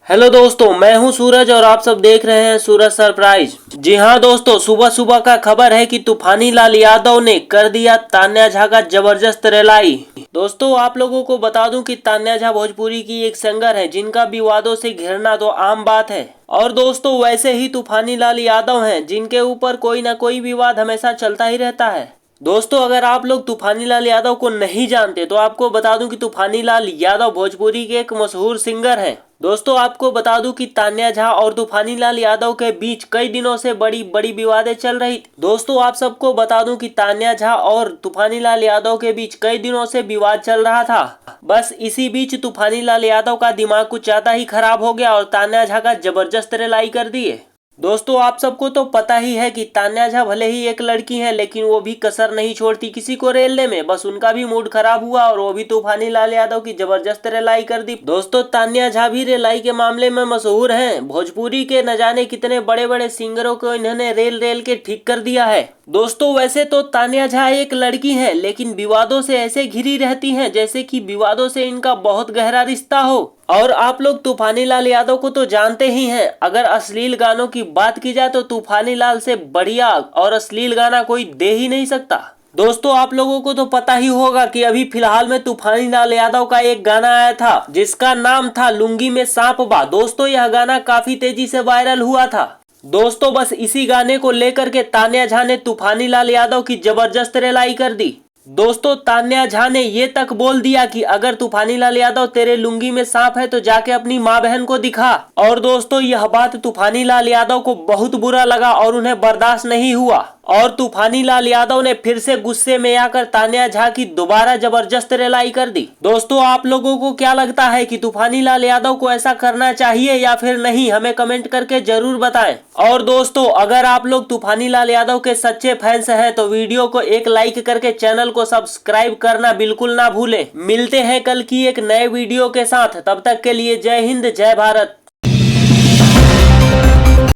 Hello दोस्तों, मैं हूं सूरज और आप सब देख रहे हैं सूरज सरप्राइज। जी हां दोस्तों, सुबह सुबह का खबर है कि तूफानी लाल यादव ने कर दिया तान्या झा का जबरदस्त रेलाई। दोस्तों आप लोगों को बता दूं कि तान्या झा भोजपुरी की एक सिंगर है जिनका विवादों से घिरना तो आम बात है। और दोस्तों वैसे ही तूफानी लाल यादव हैं जिनके ऊपर कोई ना कोई विवाद हमेशा चलता ही रहता है। दोस्तों अगर आप लोग तूफानी लाल यादव को नहीं जानते तो आपको बता दूं कि तूफानी लाल यादव भोजपुरी के एक मशहूर सिंगर हैं। दोस्तों आपको बता दूं कि तान्या झा और तूफानी लाल यादव के बीच कई दिनों से बड़ी बड़ी विवादें चल रही। दोस्तों आप सबको बता दूं कि तान्या झा और तूफानी लाल यादव के बीच कई दिनों से विवाद चल रहा था। बस इसी बीच तूफानी लाल यादव का दिमाग कुछ ज्यादा ही खराब हो गया और तान्या झा का जबरदस्त रेलाई कर दिए। दोस्तों आप सबको तो पता ही है कि तान्या झा भले ही एक लड़की हैं लेकिन वो भी कसर नहीं छोड़ती किसी को रेलने में। बस उनका भी मूड खराब हुआ और वो भी तूफानी लाल यादव की जबरदस्त रेलाई कर दी। दोस्तों तान्या झा भी रेलाई के मामले में मशहूर हैं। भोजपुरी के न जाने कितने बड़े बड़े सिंगरों को इन्होंने रेल रेल के ठीक कर दिया है। दोस्तों वैसे तो तान्या झा एक लड़की है लेकिन विवादों से ऐसे घिरी रहती हैं जैसे कि विवादों से इनका बहुत गहरा रिश्ता हो। और आप लोग तूफानी लाल यादव को तो जानते ही हैं। अगर अश्लील गानों की बात की जाए तो तूफानी लाल से बढ़िया और अश्लील गाना कोई दे ही नहीं सकता। दोस्तों आप लोगों को तो पता ही होगा कि अभी फिलहाल में तूफानी लाल यादव का एक गाना आया था जिसका नाम था लुंगी में सांप बा। दोस्तों यह गाना काफी तेजी से वायरल हुआ था। दोस्तों बस इसी गाने को लेकर के तान्या झा ने तूफानी लाल यादव की जबरदस्त रेलाई कर दी। दोस्तों तान्या झा ने ये तक बोल दिया कि अगर तूफानी लाल यादव तेरे लुंगी में सांप है तो जाके अपनी माँ बहन को दिखा। और दोस्तों यह बात तूफानी लाल यादव को बहुत बुरा लगा और उन्हें बर्दाश्त नहीं हुआ और तूफानी लाल यादव ने फिर से गुस्से में आकर तान्या झा की दोबारा जबरदस्त रेलाई कर दी। दोस्तों आप लोगों को क्या लगता है कि तूफानी लाल यादव को ऐसा करना चाहिए या फिर नहीं, हमें कमेंट करके जरूर बताएं। और दोस्तों अगर आप लोग तूफानी लाल यादव के सच्चे फैंस हैं तो वीडियो को एक लाइक करके चैनल को सब्सक्राइब करना बिल्कुल ना भूलें। मिलते हैं कल की एक नए वीडियो के साथ, तब तक के लिए जय हिंद जय भारत।